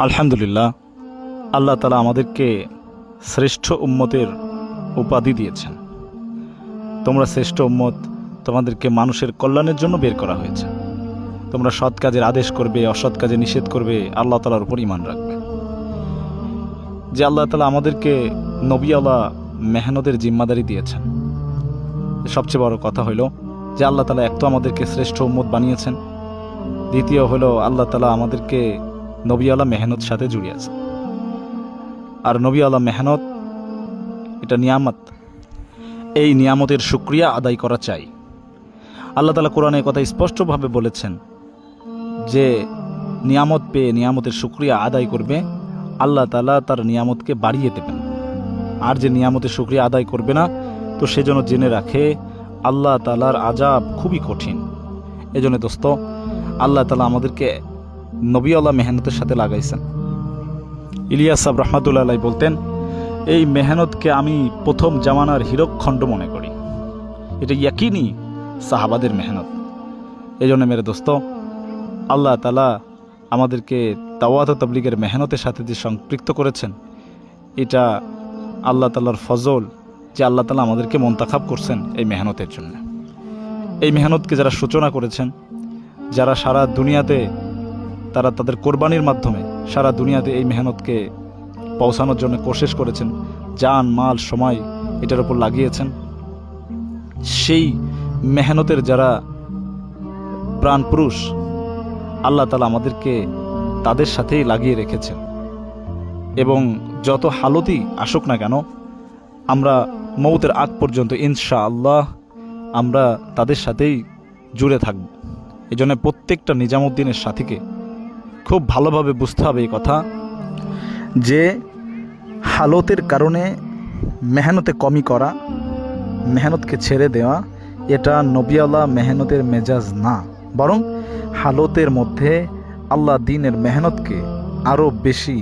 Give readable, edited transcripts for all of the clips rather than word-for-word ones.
আলহামদুলিল্লাহ, আল্লাহ তাআলা আমাদেরকে শ্রেষ্ঠ উম্মতের উপাধি দিয়েছেন। তোমরা শ্রেষ্ঠ উম্মত, তোমাদেরকে মানুষের কল্যাণের জন্য বের করা হয়েছে। তোমরা সৎ কাজের আদেশ করবে, অসৎ কাজে নিষেধ করবে, আল্লাহ তাআলার উপর ঈমান রাখবে। যে আল্লাহ তাআলা আমাদেরকে নবিয়ালা মেহনতের জিম্মাদারি দিয়েছেন, সবচেয়ে বড় কথা হইল যে আল্লাহ তাআলা এক তো আমাদেরকে শ্রেষ্ঠ উম্মত বানিয়েছেন, দ্বিতীয় হলো আল্লাহ তাআলা আমাদেরকে নবিয়ালা মেহনত সাথে জুড়িয়েছে। আর নবিয়ালা মেহনত এটা নিয়ামত, এই নিয়ামতের শুকরিয়া আদায় করা চাই। আল্লাহ তাআলা কোরআনে কথা স্পষ্টভাবে বলেছেন যে নিয়ামত পেয়ে নিয়ামতের শুকরিয়া আদায় করবে, আল্লাহ তাআলা তার নিয়ামতকে বাড়িয়ে দেবেন। আর যে নিয়ামতের শুকরিয়া আদায় করবে না, তো সেজন্য জেনে রাখে আল্লাহ তাআলার আযাব খুবই কঠিন। এজন্য দোস্ত, আল্লাহ তাআলা আমাদেরকে নবিয়ালা মেহনতের সাথে লাগাইছেন। ইলিয়াস সাহেব রহমাতুল্লাহ আলাইহি বলতেন, এই মেহনতকে আমি প্রথম জামানার হীরকখণ্ড মনে করি। এটা ইয়াকিনি সাহাবাদের মেহনত। এই জন্য মেরে দোস্ত, আল্লাহ তাআলা আমাদেরকে দাওয়াত ও তাবলীগের মেহনতের সাথে যে সম্পৃক্ত করেছেন, এটা আল্লাহ তাআলার ফজল যে আল্লাহ তাআলা আমাদেরকে মোন্তাখাব করছেন এই মেহনতের জন্য। এই মেহনতকে যারা সূচনা করেছেন, যারা সারা দুনিয়াতে তারা তাদের কোরবানির মাধ্যমে সারা দুনিয়াতে এই মেহনতকে পৌঁছানোর জন্য কোশিশ করেছেন, জান মাল সময় এটার উপর লাগিয়েছেন, সেই মেহনতের যারা প্রাণপুরুষ, আল্লাহ তাআলা আমাদেরকে তাদের সাথেই লাগিয়ে রেখেছেন। এবং যত হালতই আসুক না কেন, আমরা মৌতের আগ পর্যন্ত ইনশাআল্লাহ আমরা তাদের সাথেই জুড়ে থাকব। এই জন্য প্রত্যেকটা নিজামুদ্দিনের সাথীকে খুব ভালোভাবে বুঝতে হবে এই কথা যে হালতের কারণে মেহনতে কমি করা, মেহনতকে ছেড়ে দেওয়া, এটা নবিয়ালা মেহনতের মেজাজ না, বরং হালতের মধ্যে আল্লাহ দ্বীনের মেহনতকে আরও বেশি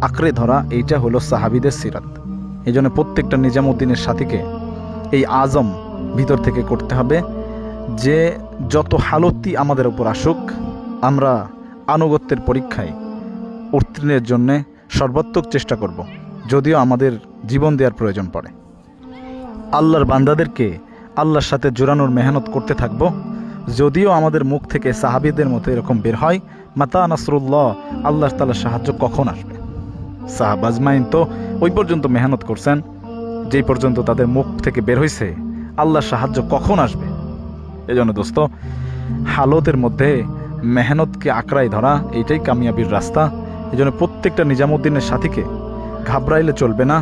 আঁকড়ে ধরা, এইটা হলো সাহাবীদের সিরাত। এই জন্য প্রত্যেকটা নিজামুদ্দিনের সাথীকে এই আজম ভিতর থেকে করতে হবে যে যত হালতই আমাদের উপর আসুক, আমরা আনুগত্যের পরীক্ষায় উত্তীর্ণের জন্যে সর্বাত্মক চেষ্টা করব, যদিও আমাদের জীবন দেওয়ার প্রয়োজন পড়ে। আল্লাহর বান্দাদেরকে আল্লাহর সাথে জোড়ানোর মেহনত করতে থাকব, যদিও আমাদের মুখ থেকে সাহাবীদের মতো এরকম বের হয়, মাতা নাসরুল্লাহ, আল্লাহ তাআলার সাহায্য কখন আসবে। সাহাবা আজমাইন তো ওই পর্যন্ত মেহনত করছেন যেই পর্যন্ত তাদের মুখ থেকে বের হয়েছে আল্লাহর সাহায্য কখন আসবে। এজন্য দোস্ত, হালতের মধ্যে মেহনতকে আঁকড়ায় ধরা, এইটাই কামিয়াবির রাস্তা। এই জন্য প্রত্যেকটা নিজামুদ্দিনের সাথীকে ঘাবড়াইলে চলবে না।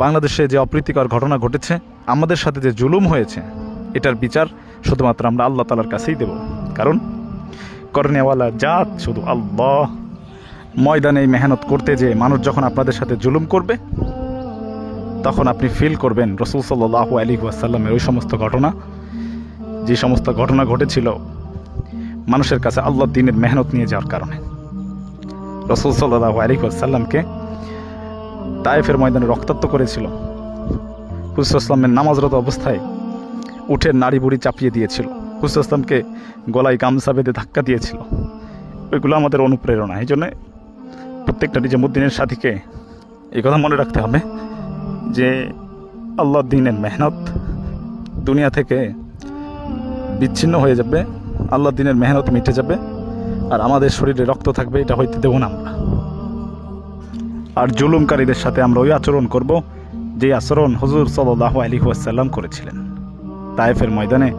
বাংলাদেশে যে অপ্রীতিকর ঘটনা ঘটেছে, আমাদের সাথে যে জুলুম হয়েছে, এটার বিচার শুধুমাত্র আমরা আল্লাহ তাআলার কাছেই দেব। কারণ করনেওয়ালা জাত শুধু আল্লাহ। ময়দানে এই মেহনত করতে যে মানুষ যখন আপনাদের সাথে জুলুম করবে, তখন আপনি ফিল করবেন রাসূল সাল্লাল্লাহু আলাইহি ওয়াসাল্লামের ওই সমস্ত ঘটনা, যে সমস্ত ঘটনা ঘটেছিল মানুষের কাছে আল্লাহর দ্বীনের মেহনত নিয়ে যাওয়ার কারণে। রাসূল সাল্লাল্লাহু আলাইহি ওয়াসাল্লামকে তায়েফের ময়দানে রক্তাক্ত করেছিল। হুজুর ইসলামের নামাজরত অবস্থায় উঠের নাড়ি বুড়ি চাপিয়ে দিয়েছিল, হুজুর ইসলামকে গলায় গামছা বেঁধে ধাক্কা দিয়েছিল। ওইগুলো আমাদের অনুপ্রেরণা। এই জন্য প্রত্যেকটা নিজামুদ্দিনের সাথীকে এই কথা মনে রাখতে হবে যে আল্লাহর দ্বীনের মেহনত দুনিয়া থেকে বিচ্ছিন্ন হয়ে যাবে, আল্লাহর দ্বীনের মেহনত মিটে যাবে, আর আমাদের শরীরে রক্ত থাকবে, এটা হইতে দেব না আমরা। আর জুলুমকারীদের সাথে আমরা ওই আচরণ করব যে আচরণ হুজুর সাল্লাল্লাহু আলাইহি ওয়াসাল্লাম করেছিলেন। তায়েফের ময়দানে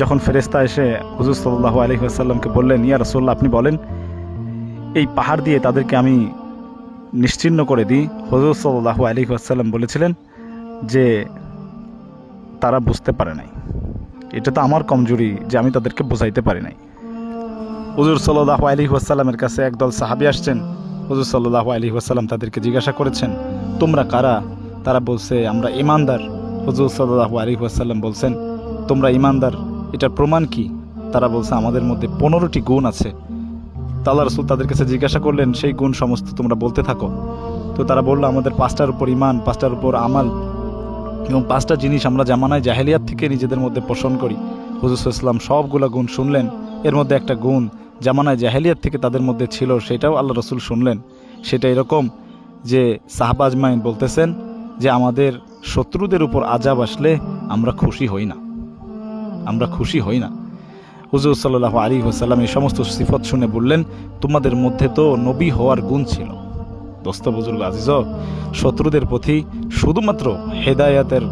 যখন ফেরেশতা এসে হুজুর সাল্লাল্লাহু আলাইহি ওয়াসাল্লামকে বললেন, ইয়া রাসূলুল্লাহ, আপনি বলেন এই পাহাড় দিয়ে তাদেরকে আমি নিশ্চিহ্ন করে দিই, হুজুর সাল্লাল্লাহু আলাইহি ওয়াসাল্লাম বলেছিলেন যে তারা বুঝতে পারে নাই, এটা তো আমার কমজোরি যে আমি তাদেরকে বোঝাইতে পারি নাই। হুজুর সাল্লাল্লাহু আলাইহি ওয়াসাল্লামের কাছে একদল সাহাবী আসছেন। হুজুর সাল্লাল্লাহু আলাইহি ওয়াসাল্লাম তাদেরকে জিজ্ঞাসা করেছেন, তোমরা কারা? তারা বলছে, আমরা ঈমানদার। হুজুর সাল্লাল্লাহু আলাইহি ওয়াসাল্লাম বলছেন, তোমরা ঈমানদার, এটার প্রমাণ কি? তারা বলছে, আমাদের মধ্যে 15টি গুণ আছে। আল্লাহ রাসূল তাদের কাছে জিজ্ঞাসা করলেন, সেই গুণ সমস্ত তোমরা বলতে থাকো। তো তারা বলল, আমাদের 5টার উপর ঈমান, 5টার উপর আমাল, এবং 5টা জিনিস আমরা জামানায় জাহেলিয়াত থেকে নিজেদের মধ্যে পোষণ করি। হুজুর সাল্লাল্লাহু আলাইহি ওয়াসাল্লাম সবগুলো গুণ শুনলেন। এর মধ্যে একটা গুণ জামানায় জাহেলিয়াত থেকে তাদের মধ্যে ছিল, সেটাও আল্লাহ রসুল শুনলেন। সেটা এরকম যে সাহাবা আজমাইন বলতেছেন যে আমাদের শত্রুদের উপর আযাব আসলে আমরা খুশি হই না, আমরা খুশি হই না। হুজুর সাল্লাল্লাহু আলাইহি ওয়াসাল্লাম এই সমস্ত সিফত শুনে বললেন, তোমাদের মধ্যে তো নবী হওয়ার গুণ ছিল। দোস্ত বুজুর্গ আজিজ, শত্রুদের প্রতি শুধুমাত্র হেদায়েতের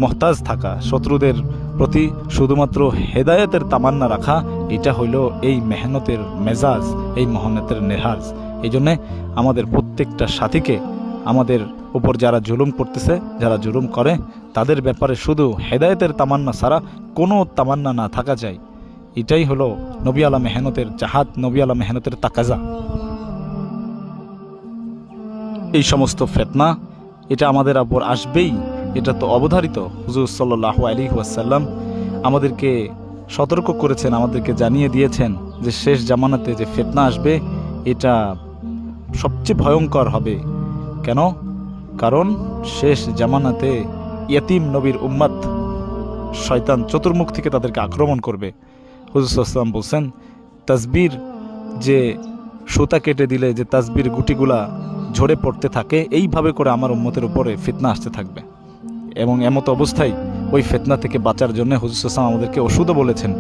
মহতাজ থাকা, শত্রুদের প্রতি শুধুমাত্র হেদায়েতের তামান্না রাখা, এটা হইল এই মেহনতের মেজাজ, এই মেহনতের নেহাজ। এই জন্যে আমাদের প্রত্যেকটা সাথীকে আমাদের উপর যারা জুলুম করতেছে, যারা জুলুম করে, তাদের ব্যাপারে শুধু হেদায়েতের তামান্না ছাড়া কোনো তামান্না না থাকা যায়। এটাই হলো নবী আলা মেহনতের জাহাদ, নবী আলা মেহনতের তাকাজা। এই সমস্ত ফিতনা এটা আমাদের উপর আসবেই, এটা তো অবধারিত। হুজুর সাল্লাল্লাহু আলাইহি ওয়াসাল্লাম আমাদেরকে সতর্ক করেছেন, আমাদেরকে জানিয়ে দিয়েছেন যে শেষ জামানাতে যে ফিতনা আসবে এটা সবচেয়ে ভয়ঙ্কর হবে। কেন? কারণ শেষ জামানাতে ইয়তীম নবীর উম্মত শয়তান চতুর্মুখ থেকে তাদেরকে আক্রমণ করবে। হুজুর সাল্লাল্লাহু আলাইহি ওয়াসাল্লাম বলছেন, তাসবির যে সুতা কেটে দিলে যে তাসবির গুটিগুলা ঝরে পড়তে থাকে, এইভাবে করে আমার উম্মতের উপরে ফিতনা আসতে থাকবে। এবং এমত অবস্থায় ওই ফিতনা থেকে বাঁচার জন্য হুজুর সাল্লাল্লাহু আলাইহি ওয়াসাল্লাম আমাদেরকে ওষুধও বলেছেন,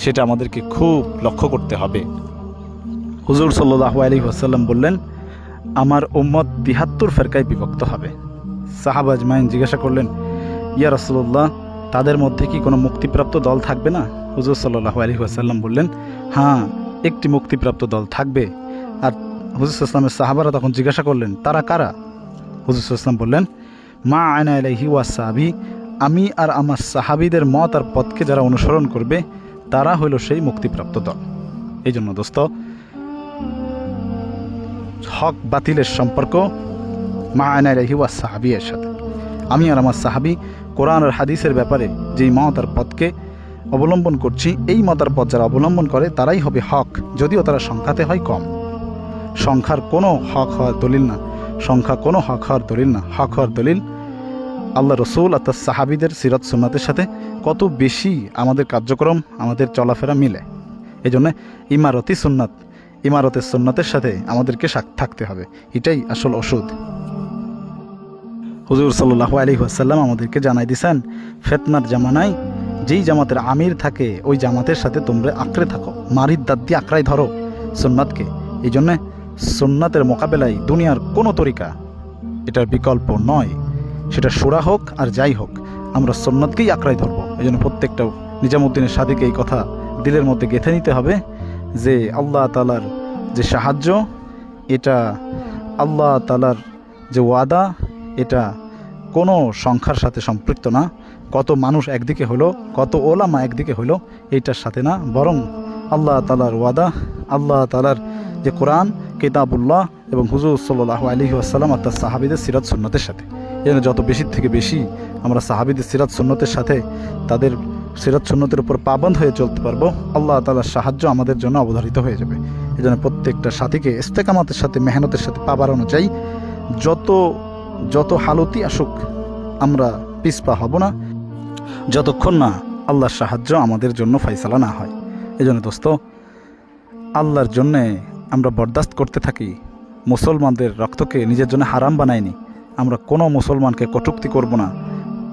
সেটা আমাদেরকে খুব লক্ষ্য করতে হবে। হুজুর সাল্লাল্লাহু আলাইহি ওয়াসাল্লাম বললেন, আমার উম্মত ৭৩ ফেরকায় বিভক্ত হবে। সাহাবা আজমাইন জিজ্ঞাসা করলেন, ইয়া রাসূলুল্লাহ, তাদের মধ্যে কি কোনো মুক্তিপ্রাপ্ত দল থাকবে না? হুজুর সাল্লাল্লাহু আলাইহি ওয়াসাল্লাম বললেন, হ্যাঁ, একটি মুক্তিপ্রাপ্ত দল থাকবে। আর হুজুর সাল্লাল্লাহু আলাইহি ওয়াসাল্লামের সাহাবারা তখন জিজ্ঞাসা করলেন, তারা কারা? হুজুর সাল্লাল্লাহু আলাইহি ওয়াসাল্লাম বললেন, মা আনা আলাইহি ওয়াসাহাবি, আমি আর আমার সাহাবীদের মত আর পথকে যারা অনুসরণ করবে তারা হইল সেই মুক্তিপ্রাপ্ত দল। এই জন্য দোস্ত, হক বাতিলের সম্পর্ক মা আনা আলাইহি ওয়াসাহাবি এর সাথে। আমি আর আমার সাহাবী কোরআন আর হাদিসের ব্যাপারে যেই মত আর পথকে অবলম্বন করছি, এই মত আর পথ যারা অবলম্বন করে তারাই হবে হক, যদিও তারা সংখ্যাতে হয় কম। সংখ্যার কোনো হক হওয়ার দলিল না, সংখ্যা কোনো হক হওয়ার দলিল না। হক হওয়ার দলিল আল্লাহ রসুল আর তার সাহাবীদের সিরাত সুন্নাতের সাথে কত বেশি আমাদের কার্যক্রম, আমাদের চলাফেরা মিলে। এই জন্য ইমারতের সুন্নাতের সাথে আমাদেরকে থাকতে হবে, এটাই আসল ওষুধ। হুজুর সাল্লাল্লাহু আলাইহি ওয়াসাল্লাম আমাদেরকে জানাই দিয়েছেন, ফিতনার জামানায় যেই জামাতের আমির থাকে ওই জামাতের সাথে তোমরা আঁকড়ে থাকো, মারির দাঁত দিয়ে আঁকড়াই ধরো সুন্নাতকে। এই জন্যে সুন্নাতের মোকাবেলায় দুনিয়ার কোনো তরিকা এটার বিকল্প নয়, সেটা সুরা হোক আর যাই হোক, আমরা সুন্নাতকেই আঁকড়াই ধরবো। এই জন্য প্রত্যেকটা নিজামুদ্দিনের সাদিকে এই কথা দিলের মধ্যে গেঁথে নিতে হবে যে আল্লাহ তাআলার যে সাহায্য, এটা আল্লাহ তাআলার যে ওয়াদা, এটা কোনো সংখ্যার সাথে সম্পৃক্ত না। কত মানুষ একদিকে হলো, কত ওলামা একদিকে হলো, এইটার সাথে না, বরং আল্লাহ তাআলার ওয়াদা, আল্লাহ তাআলার যে কোরআন কিতাবুল্লাহ এবং হুজুর সাল্লাল্লাহু আলাইহি ওয়াসাল্লাম আর তার সাহাবীদের সিরাত সুন্নতের সাথে। এই জন্য যত বেশি থেকে বেশি আমরা সাহাবীদের সিরাত সুন্নতের সাথে, তাদের সিরাত সুন্নতের উপর পাবন্দ হয়ে চলতে পারবো, আল্লাহ তাআলার সাহায্য আমাদের জন্য অবধারিত হয়ে যাবে। এই জন্য প্রত্যেকটা সাথীকে ইস্তেকামতের সাথে, মেহনতের সাথে পা বাড়ানো চাই। যত হালতি আসুক আমরা পিছপা হব না, যতক্ষণ না আল্লাহর সাহায্য আমাদের জন্য ফয়সালা না হয়। এই জন্য দোস্ত, আল্লাহর জন্যে আমরা বরদাস্ত করতে থাকি, মুসলমানদের রক্তকে নিজের জন্য হারাম বানাইনি। আমরা কোনো মুসলমানকে কটূক্তি করব না,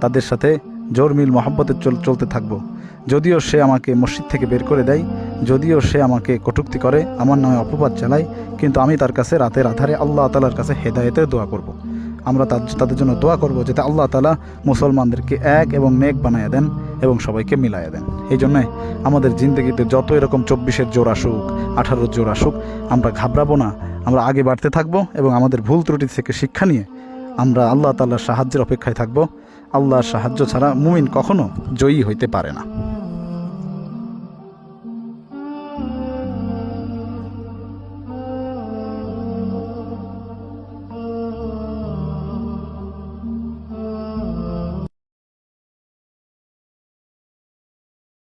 তাদের সাথে জোর মিল মহব্বতে চলতে থাকব। যদিও সে আমাকে মসজিদ থেকে বের করে দেয়, যদিও সে আমাকে কটূক্তি করে, আমার নামে অপবাদ চালায়, কিন্তু আমি তার কাছে রাতের আধারে আল্লাহ তাআলার কাছে হেদায়েতের দোয়া করব। আমরা তাদের জন্য দোয়া করব যাতে আল্লাহ তাআলা মুসলমানদেরকে এক এবং নেক বানায়া দেন এবং সবাইকে মিলাইয়া দেন। এই জন্যে আমাদের জিন্দগিতে যত এরকম 24-এর জোর আসুক, 18-র জোর আসুক, আমরা ঘাবড়াবো না, আমরা আগে বাড়তে থাকবো এবং আমাদের ভুল ত্রুটি থেকে শিক্ষা নিয়ে আমরা আল্লাহ তাআলার সাহায্যের অপেক্ষায় থাকবো। আল্লাহর সাহায্য ছাড়া মুমিন কখনো জয়ী হইতে পারে না।